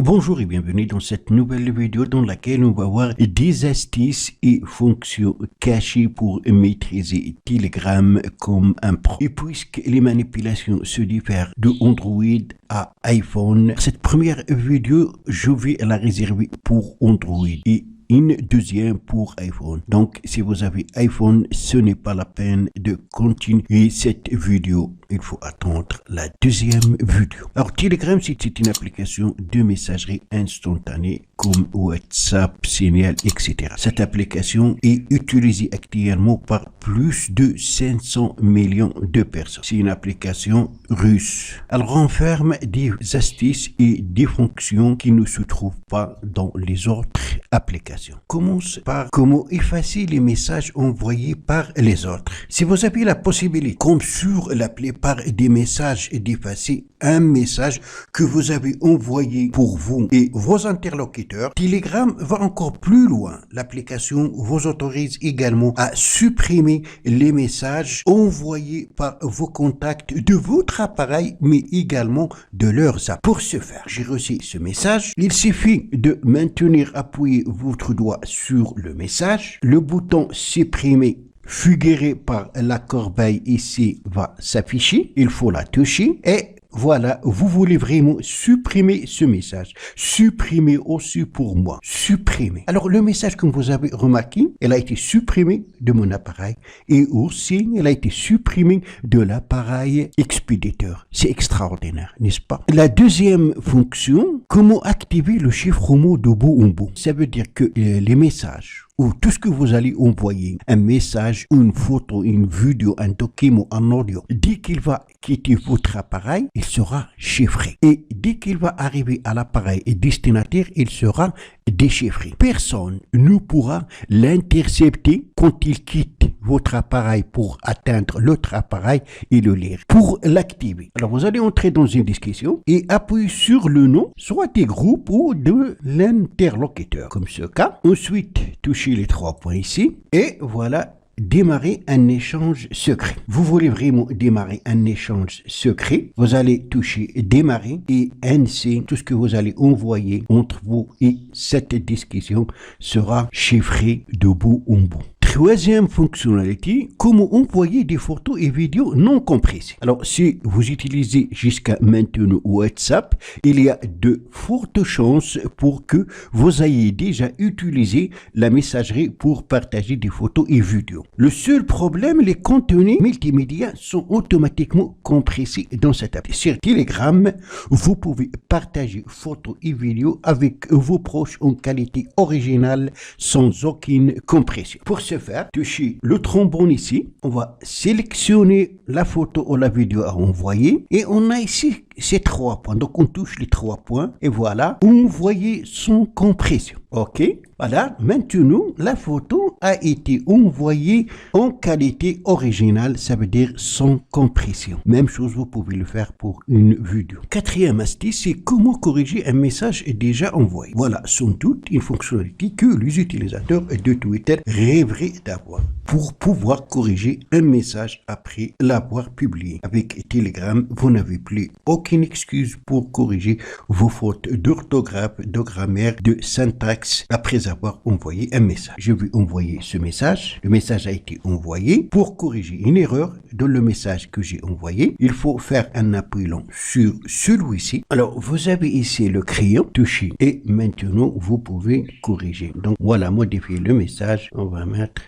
Bonjour et bienvenue dans cette nouvelle vidéo dans laquelle on va voir des astuces et fonctions cachées pour maîtriser Telegram comme un pro. Et puisque les manipulations se diffèrent de Android à iPhone, cette première vidéo, je vais la réserver pour Android et une deuxième pour iPhone. Donc, si vous avez iPhone, ce n'est pas la peine de continuer cette vidéo. Il faut attendre la deuxième vidéo. Alors, Telegram, c'est une application de messagerie instantanée comme WhatsApp, Signal, etc. Cette application est utilisée actuellement par plus de 500 millions de personnes. C'est une application russe. Elle renferme des astuces et des fonctions qui ne se trouvent pas dans les autres applications. Commence par comment effacer les messages envoyés par les autres. Si vous avez la possibilité, comme sur la plupart des messages, d'effacer un message que vous avez envoyé pour vous et vos interlocuteurs, Telegram va encore plus loin. L'application vous autorise également à supprimer les messages envoyés par vos contacts de votre appareil, mais également de leurs apps. Pour ce faire, j'ai reçu ce message. Il suffit de maintenir appuyé votre doigt sur le message. Le bouton supprimer figuré par la corbeille ici va s'afficher. Il faut la toucher et voilà, vous voulez vraiment supprimer ce message. Supprimer aussi pour moi. Supprimer. Alors, le message, comme vous avez remarqué, elle a été supprimé de mon appareil et aussi, elle a été supprimée de l'appareil expéditeur. C'est extraordinaire, n'est-ce pas? La deuxième fonction, comment activer le chiffrement de bout en bout. Ça veut dire que les messages ou tout ce que vous allez envoyer, un message, une photo, une vidéo, un document, un audio, dès qu'il va quitter votre appareil, il sera chiffré. Et dès qu'il va arriver à l'appareil destinataire, il sera déchiffré. Personne ne pourra l'intercepter quand il quitte votre appareil pour atteindre l'autre appareil et le lire. Pour l'activer, alors vous allez entrer dans une discussion et appuyer sur le nom, soit des groupes ou de l'interlocuteur, comme ce cas. Ensuite, touchez les 3 points ici et voilà. Démarrer un échange secret. Vous voulez vraiment démarrer un échange secret, vous allez toucher démarrer et ainsi tout ce que vous allez envoyer entre vous et cette discussion sera chiffré de bout en bout. Troisième fonctionnalité, comment envoyer des photos et vidéos non compressées. Alors, si vous utilisez jusqu'à maintenant WhatsApp, il y a de fortes chances pour que vous ayez déjà utilisé la messagerie pour partager des photos et vidéos. Le seul problème, les contenus multimédia sont automatiquement compressés dans cette appli. Sur Telegram, vous pouvez partager photos et vidéos avec vos proches en qualité originale sans aucune compression. Pour ce faire, touchez le trombone ici. On va sélectionner la photo ou la vidéo à envoyer. Et on a ici ces 3 points. Donc, on touche les 3 points. Et voilà, envoyer sans compression. OK? Voilà, maintenant, la photo a été envoyée en qualité originale. Ça veut dire sans compression. Même chose, vous pouvez le faire pour une vidéo. Quatrième astuce, c'est comment corriger un message déjà envoyé. Voilà, sans doute une fonctionnalité que les utilisateurs de Twitter rêveraient d'avoir pour pouvoir corriger un message après l'avoir publié. Avec Telegram, vous n'avez plus aucune excuse pour corriger vos fautes d'orthographe, de grammaire, de syntaxe après avoir envoyé un message. Je vais envoyer ce message. Le message a été envoyé. Pour corriger une erreur dans le message que j'ai envoyé, il faut faire un appui long sur celui-ci. Alors, vous avez ici le crayon, touchez et maintenant, vous pouvez corriger. Donc, voilà, modifier le message. On va mettre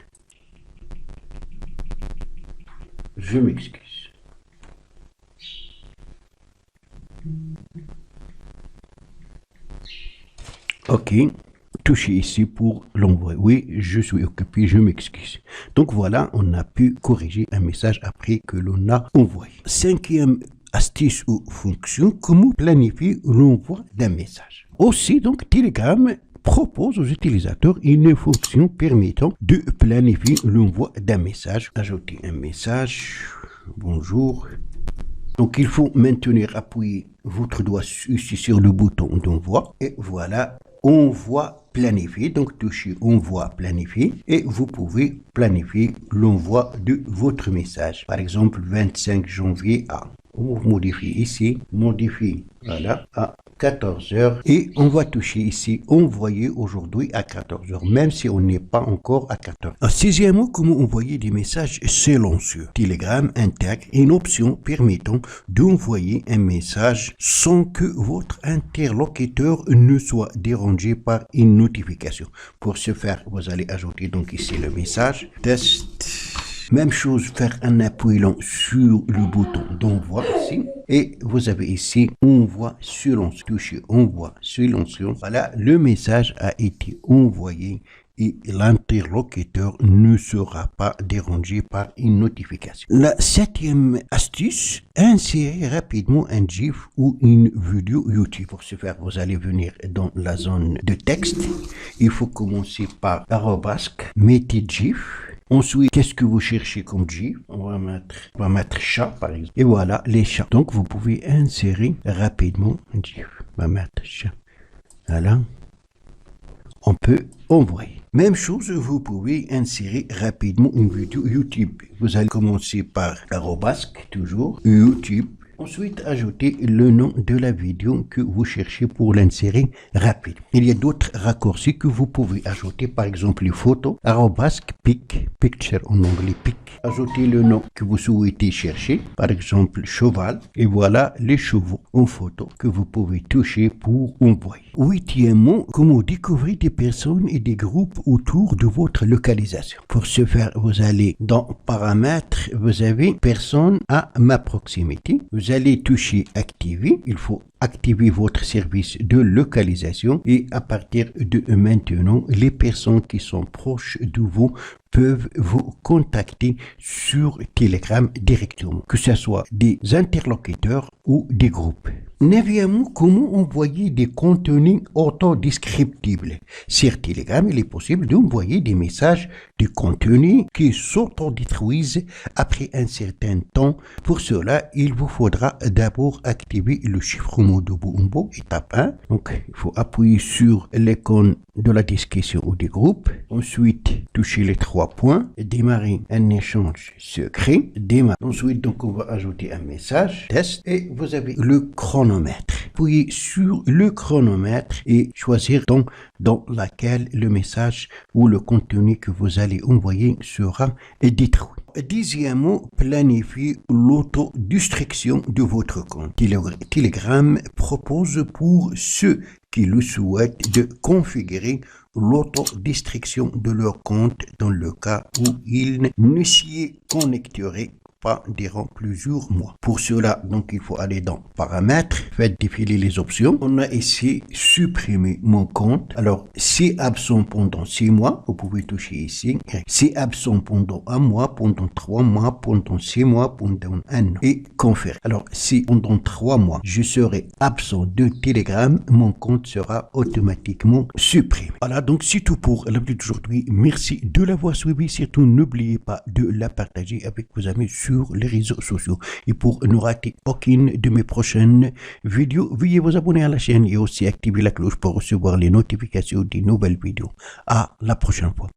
je m'excuse. OK. Touchez ici pour l'envoyer. Oui, je suis occupé, je m'excuse. Donc voilà, on a pu corriger un message après que l'on a envoyé. Cinquième astuce ou fonction, comment planifier l'envoi d'un message. Aussi, donc, Telegram propose aux utilisateurs une fonction permettant de planifier l'envoi d'un message. Ajouter un message. Bonjour. Donc, il faut maintenir appuyer votre doigt ici sur le bouton d'envoi. Et voilà, envoi planifié. Donc, touchez envoi planifié et vous pouvez planifier l'envoi de votre message. Par exemple, 25 janvier à. On modifie ici, modifie, voilà, à 14 heures et on va toucher ici envoyer aujourd'hui à 14 heures, même si on n'est pas encore à 14 heures. Sixièmement, comment envoyer des messages silencieux. Telegram intègre une option permettant d'envoyer un message sans que votre interlocuteur ne soit dérangé par une notification. Pour ce faire, vous allez ajouter donc ici le message test. Même chose, faire un appui long sur le bouton d'envoi ici. Et vous avez ici envoi silencieux. Touchez envoi silencieux. Voilà, le message a été envoyé et l'interlocuteur ne sera pas dérangé par une notification. La septième astuce, insérer rapidement un GIF ou une vidéo YouTube. Pour ce faire, vous allez venir dans la zone de texte. Il faut commencer par arrobasque, mettez GIF. Ensuite, qu'est-ce que vous cherchez comme GIF? On va mettre chat, par exemple. Et voilà, les chats. Donc, vous pouvez insérer rapidement un GIF. On va mettre chat. Voilà. On peut envoyer. Même chose, vous pouvez insérer rapidement une vidéo YouTube. Vous allez commencer par arrobasque, toujours, YouTube. Ensuite, ajoutez le nom de la vidéo que vous cherchez pour l'insérer rapide. Il y a d'autres raccourcis que vous pouvez ajouter, par exemple les photos, arrobasque, picture en anglais, pic. Ajoutez le nom que vous souhaitez chercher, par exemple cheval, et voilà les chevaux en photo que vous pouvez toucher pour envoyer. Huitièmement, comment découvrir des personnes et des groupes autour de votre localisation. Pour ce faire, vous allez dans paramètres, vous avez personne à ma proximité. Vous allez toucher activer. Il faut activer votre service de localisation et à partir de maintenant, les personnes qui sont proches de vous peuvent vous contacter sur Telegram directement, que ce soit des interlocuteurs ou des groupes. Neuvièmement, comment envoyer des contenus autodescriptibles. Sur Telegram, il est possible d'envoyer des messages de contenu qui s'autodétruisent après un certain temps. Pour cela, il vous faudra d'abord activer le chiffrement de bout en bout, étape 1. Donc, il faut appuyer sur l'icône de la discussion ou du groupe. Ensuite, toucher les 3 points, démarrer un échange secret, Ensuite, donc, on va ajouter un message, test, et vous avez le chronomètre. Appuyez sur le chronomètre et choisir donc dans laquelle le message ou le contenu que vous allez envoyer sera détruit. Dixièmement, planifiez l'autodestruction de votre compte. Telegram propose pour ceux qui le souhaitent de configurer l'autodestruction de leur compte dans le cas où ils ne s'y connecteraient pas durant plusieurs mois. Pour cela, donc, il faut aller dans paramètres, faites défiler les options. On a ici supprimer mon compte. Alors, c'est absent pendant 6 mois, vous pouvez toucher ici. C'est absent pendant 1 mois, pendant 3 mois, pendant 6 mois, pendant 1 an. Et confère. Alors, si pendant 3 mois, je serai absent de Telegram, mon compte sera automatiquement supprimé. Voilà, donc c'est tout pour la vidéo d'aujourd'hui. Merci de l'avoir suivi. Surtout, n'oubliez pas de la partager avec vos amis sur les réseaux sociaux. Et pour ne rater aucune de mes prochaines vidéos, veuillez vous abonner à la chaîne et aussi activer la cloche pour recevoir les notifications des nouvelles vidéos. À la prochaine fois.